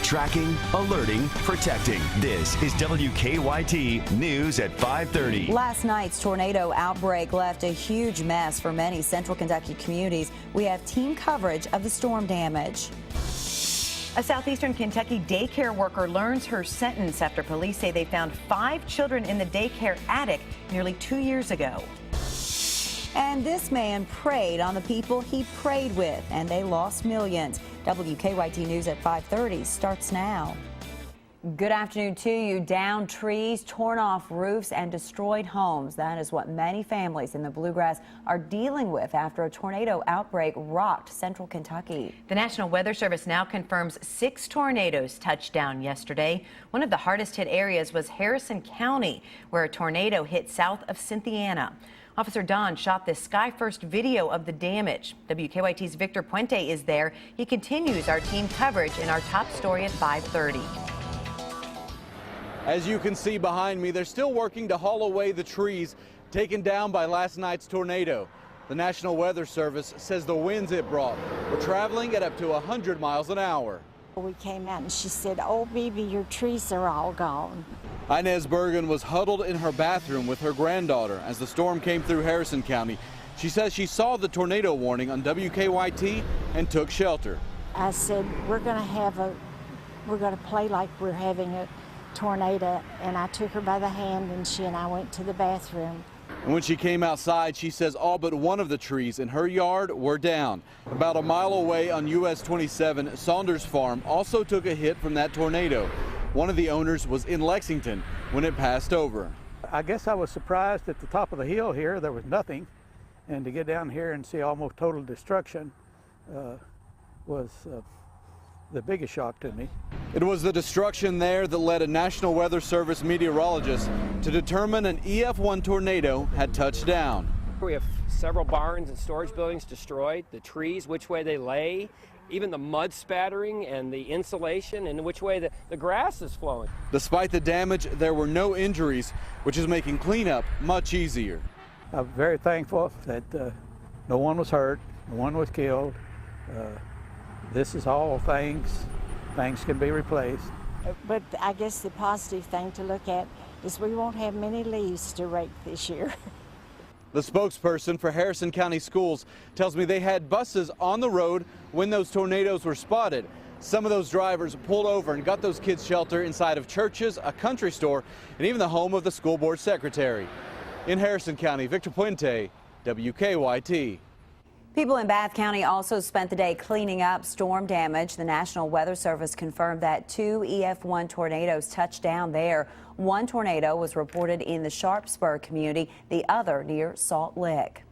Tracking, alerting, protecting. This is WKYT News at 5:30. Last night's tornado outbreak left a huge mess for many central Kentucky communities. We have team coverage of the storm damage. A southeastern Kentucky daycare worker learns her sentence after police say they found 5 children in the daycare attic nearly 2 years ago. And this man preyed on the people he prayed with, and they lost millions. WKYT News at 5:30 starts now. Good afternoon to you. Downed trees, torn off roofs, and destroyed homes. That is what many families in the Bluegrass are dealing with after a tornado outbreak rocked central Kentucky. The National Weather Service now confirms 6 tornadoes touched down yesterday. One of the hardest hit areas was Harrison County, where a tornado hit south of Cynthiana. Officer Don shot this Sky First video of the damage. WKYT's Victor Puente is there. He continues our team coverage in our top story at 5:30. As you can see behind me, they're still working to haul away the trees taken down by last night's tornado. The National Weather Service says the winds it brought were traveling at up to 100 miles an hour. We came out and she said, "Oh, baby, your trees are all gone." Inez Bergen was huddled in her bathroom with her granddaughter as the storm came through Harrison County. She says she saw the tornado warning on WKYT and took shelter. I said, we're going to play like we're having a tornado, and I took her by the hand and she and I went to the bathroom. And when she came outside, she says all but one of the trees in her yard were down. About a mile away on US 27, Saunders Farm also took a hit from that tornado. One of the owners was in Lexington when it passed over. I guess I was surprised at the top of the hill here, there was nothing. And to get down here and see almost total destruction was the biggest shock to me. It was the destruction there that led a National Weather Service meteorologist to determine an EF1 tornado had touched down. We have several barns and storage buildings destroyed, the trees, which way they lay, even the mud spattering and the insulation and which way the grass is flowing. Despite the damage, there were no injuries, which is making cleanup much easier. I'm very thankful that no one was hurt, no one was killed. This is all things can be replaced. But I guess the positive thing to look at is we won't have many leaves to rake this year. The spokesperson for Harrison County Schools tells me they had buses on the road when those tornadoes were spotted. Some of those drivers pulled over and got those kids shelter inside of churches, a country store, and even the home of the school board secretary. In Harrison County, Victor Puente, WKYT. People in Bath County also spent the day cleaning up storm damage. The National Weather Service confirmed that 2 EF1 tornadoes touched down there. One tornado was reported in the Sharpsburg community, the other near Salt Lick.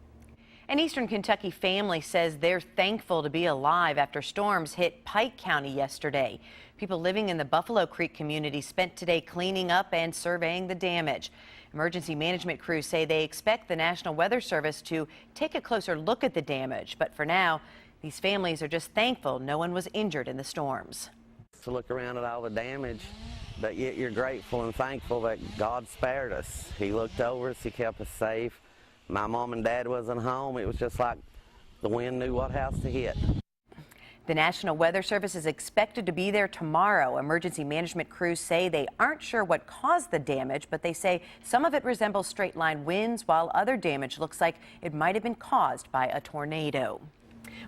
An eastern Kentucky family says they're thankful to be alive after storms hit Pike County yesterday. People living in the Buffalo Creek community spent today cleaning up and surveying the damage. Emergency management crews say they expect the National Weather Service to take a closer look at the damage. But for now, these families are just thankful no one was injured in the storms. To look around at all the damage, but yet you're grateful and thankful that God spared us. He looked over us, he kept us safe. My mom and dad wasn't home. It was just like the wind knew what house to hit. The National Weather Service is expected to be there tomorrow. Emergency management crews say they aren't sure what caused the damage, but they say some of it resembles straight line winds, while other damage looks like it might have been caused by a tornado.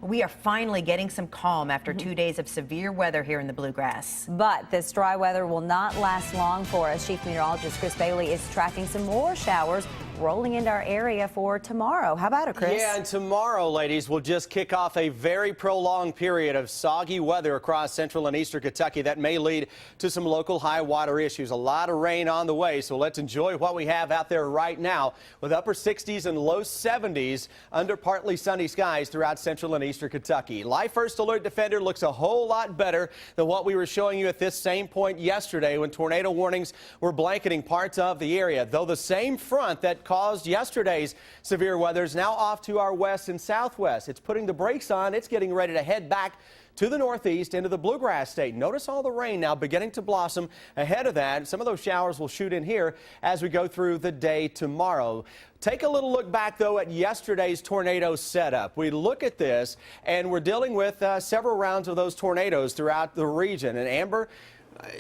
We are finally getting some calm after 2 days of severe weather here in the Bluegrass. But this dry weather will not last long for us. Chief Meteorologist Chris Bailey is tracking some more showers rolling into our area for tomorrow. How about it, Chris? Yeah, and tomorrow, ladies, will just kick off a very prolonged period of soggy weather across central and eastern Kentucky that may lead to some local high water issues. A lot of rain on the way, so let's enjoy what we have out there right now with upper 60s and low 70s under partly sunny skies throughout central and eastern Kentucky. Live First Alert Defender looks a whole lot better than what we were showing you at this same point yesterday when tornado warnings were blanketing parts of the area, though the same front that caused yesterday's severe weather is now off to our west and southwest. It's putting the brakes on. It's getting ready to head back to the northeast into the Bluegrass State. Notice all the rain now beginning to blossom ahead of that. Some of those showers will shoot in here as we go through the day tomorrow. Take a little look back, though, at yesterday's tornado setup. We look at this, and we're dealing with several rounds of those tornadoes throughout the region. And Amber,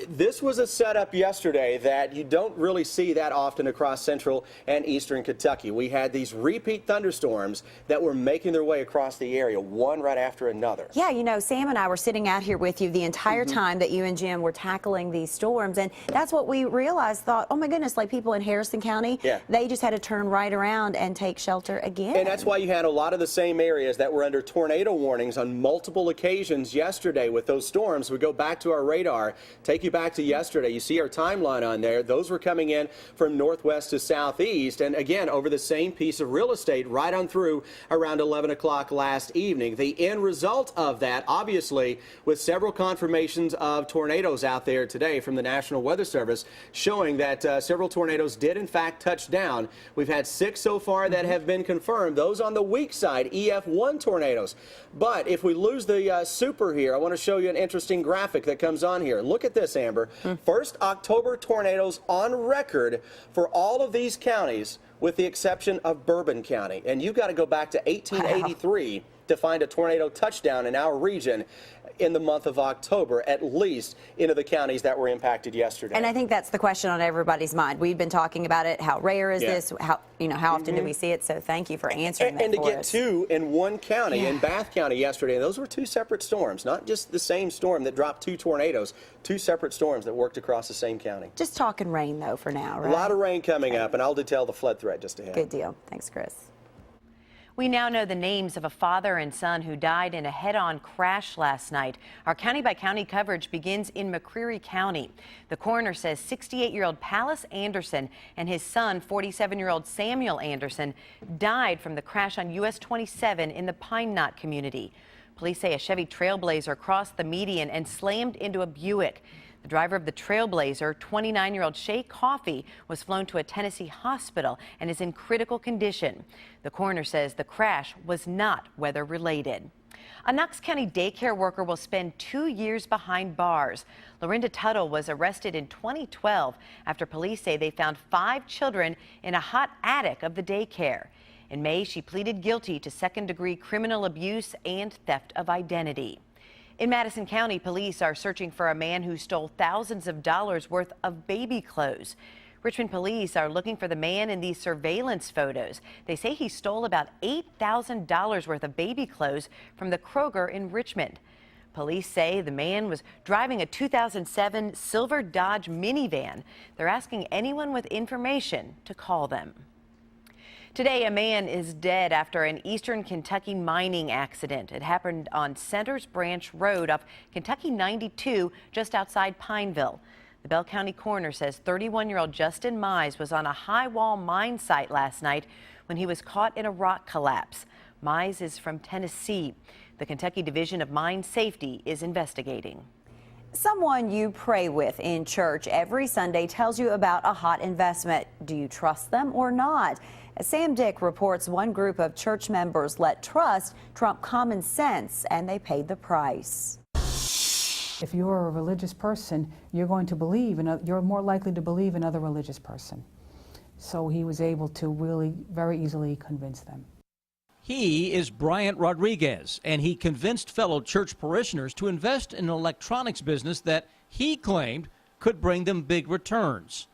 this was a setup yesterday that you don't really see that often across central and eastern Kentucky. We had these repeat thunderstorms that were making their way across the area, one right after another. Yeah, you know, Sam and I were sitting out here with you the entire time that you and Jim were tackling these storms, and that's what we realized, thought, oh my goodness, like people in Harrison County, they just had to turn right around and take shelter again. And that's why you had a lot of the same areas that were under tornado warnings on multiple occasions yesterday with those storms. We go back to our radar. Take you back to yesterday. You see our timeline on there. Those were coming in from northwest to southeast, and again over the same piece of real estate right on through around 11 o'clock last evening. The end result of that, obviously, with several confirmations of tornadoes out there today from the National Weather Service, showing that several tornadoes did in fact touch down. We've had 6 so far that have been confirmed. Those on the weak side, EF1 tornadoes. But if we lose the super here, I want to show you an interesting graphic that comes on here. Look at this, Amber. First October tornadoes on record for all of these counties with the exception of Bourbon County. And you've got to go back to 1883 to find a tornado touchdown in our region in the month of October, at least into the counties that were impacted yesterday. And I think that's the question on everybody's mind. We've been talking about it. How rare is this? How often do we see it? So thank you for answering that and to for get us. 2 in one county, in Bath County yesterday, and those were 2 separate storms, not just the same storm that dropped 2 tornadoes, 2 separate storms that worked across the same county. Just talking rain, though, for now, right? A lot of rain coming up, and I'll detail the flood threat just ahead. Good deal. Thanks, Chris. We now know the names of a father and son who died in a head-on crash last night. Our county-by-county coverage begins in McCreary County. The coroner says 68-year-old Pallas Anderson and his son, 47-year-old Samuel Anderson, died from the crash on US 27 in the Pine Knot community. Police say a Chevy Trailblazer crossed the median and slammed into a Buick. The driver of the Trailblazer, 29-year-old Shay Coffey, was flown to a Tennessee hospital and is in critical condition. The coroner says the crash was not weather-related. A Knox County daycare worker will spend 2 years behind bars. Lorinda Tuttle was arrested in 2012 after police say they found 5 children in a hot attic of the daycare. In May, she pleaded guilty to second-degree criminal abuse and theft of identity. In Madison County, police are searching for a man who stole thousands of dollars worth of baby clothes. Richmond police are looking for the man in these surveillance photos. They say he stole about $8,000 worth of baby clothes from the Kroger in Richmond. Police say the man was driving a 2007 silver Dodge minivan. They're asking anyone with information to call them. Today, a man is dead after an eastern Kentucky mining accident. It happened on Centers Branch Road off Kentucky 92, just outside Pineville. The Bell County coroner says 31-year-old Justin Mize was on a high wall mine site last night when he was caught in a rock collapse. Mize is from Tennessee. The Kentucky Division of Mine Safety is investigating. Someone you pray with in church every Sunday tells you about a hot investment. Do you trust them or not? As Sam Dick reports, one group of church members let trust trump common sense, and they paid the price. If you're a religious person, you're going to believe, you're more likely to believe another religious person. So he was able to really very easily convince them. He is Bryant Rodriguez, and he convinced fellow church parishioners to invest in an electronics business that he claimed could bring them big returns.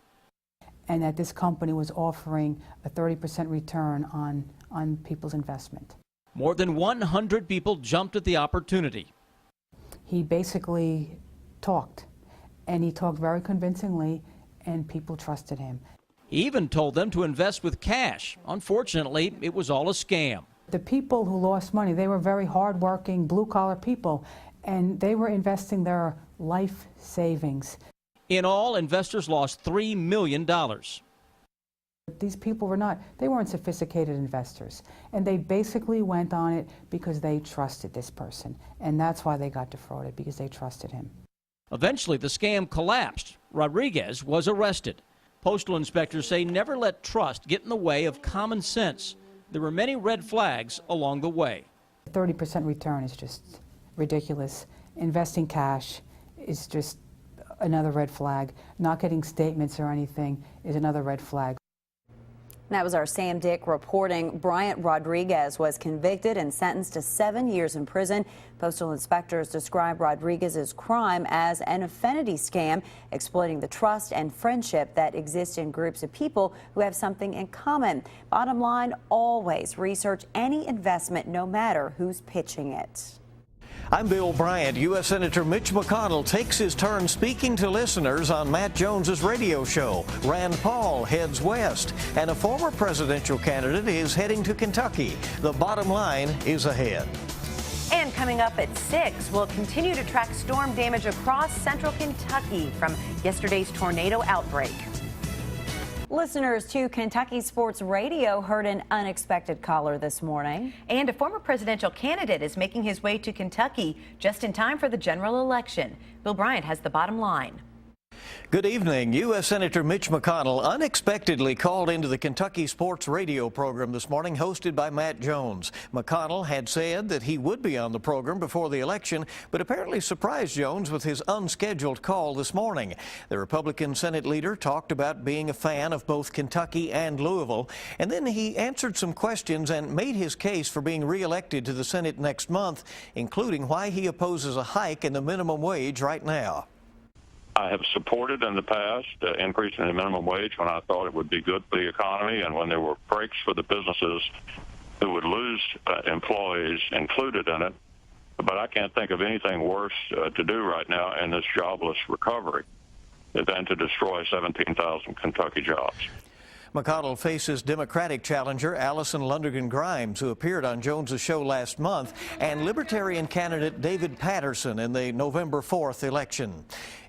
And that this company was offering a 30% return on people's investment. More than 100 people jumped at the opportunity. He basically talked, and he talked very convincingly, and people trusted him. He even told them to invest with cash. Unfortunately, it was all a scam. The people who lost money, they were very hardworking, blue-collar people, and they were investing their life savings. In all, investors lost $3 million. These people weren't sophisticated investors, and they basically went on it because they trusted this person, and that's why they got defrauded, because they trusted him. Eventually, the scam collapsed. Rodriguez was arrested. Postal inspectors say never let trust get in the way of common sense. There were many red flags along the way. 30% return is just ridiculous. Investing cash is just another red flag. Not getting statements or anything is another red flag. That was our Sam Dick reporting. Bryant Rodriguez was convicted and sentenced to 7 years in prison. Postal inspectors describe Rodriguez's crime as an affinity scam, exploiting the trust and friendship that exist in groups of people who have something in common. Bottom line, always research any investment, no matter who's pitching it. I'm Bill Bryant. U.S. Senator Mitch McConnell takes his turn speaking to listeners on Matt Jones's radio show. Rand Paul heads west, and a former presidential candidate is heading to Kentucky. The bottom line is ahead. And coming up at 6, we'll continue to track storm damage across central Kentucky from yesterday's tornado outbreak. Listeners to Kentucky Sports Radio heard an unexpected caller this morning. And a former presidential candidate is making his way to Kentucky just in time for the general election. Bill Bryant has the bottom line. Good evening. U.S. Senator Mitch McConnell unexpectedly called into the Kentucky Sports Radio program this morning, hosted by Matt Jones. McConnell had said that he would be on the program before the election, but apparently surprised Jones with his unscheduled call this morning. The Republican Senate leader talked about being a fan of both Kentucky and Louisville, and then he answered some questions and made his case for being reelected to the Senate next month, including why he opposes a hike in the minimum wage right now. I have supported in the past increasing the minimum wage when I thought it would be good for the economy and when there were breaks for the businesses who would lose employees included in it. But I can't think of anything worse to do right now in this jobless recovery than to destroy 17,000 Kentucky jobs. McConnell faces Democratic challenger Allison Lundergan Grimes, who appeared on Jones's show last month, and Libertarian candidate David Patterson in the November 4th election.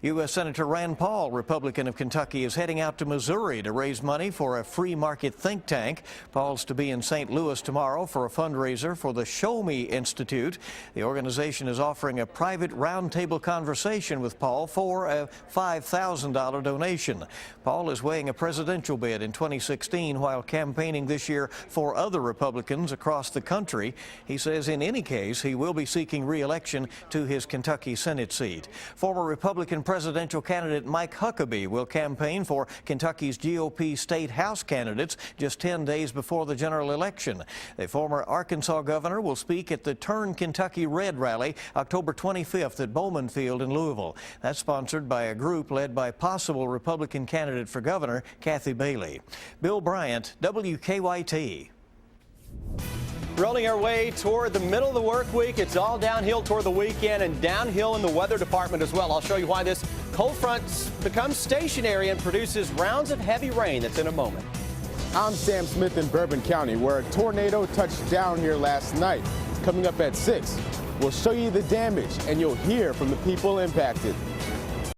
U.S. Senator Rand Paul, Republican of Kentucky, is heading out to Missouri to raise money for a free market think tank. Paul's to be in St. Louis tomorrow for a fundraiser for the Show Me Institute. The organization is offering a private roundtable conversation with Paul for a $5,000 donation. Paul is weighing a presidential bid in 2016 while campaigning this year for other Republicans across the country. He says in any case he will be seeking re-election to his Kentucky Senate seat. Former Republican presidential candidate Mike Huckabee will campaign for Kentucky's GOP state House candidates just 10 days before the general election. The former Arkansas governor will speak at the Turn Kentucky Red rally October 25th at Bowman Field in Louisville. That's sponsored by a group led by possible Republican candidate for governor Kathy Bailey. Bill Bryant, WKYT. Rolling our way toward the middle of the work week. It's all downhill toward the weekend and downhill in the weather department as well. I'll show you why this cold front becomes stationary and produces rounds of heavy rain. That's in a moment. I'm Sam Smith in Bourbon County, where a tornado touched down here last night. Coming up at 6, we'll show you the damage and you'll hear from the people impacted.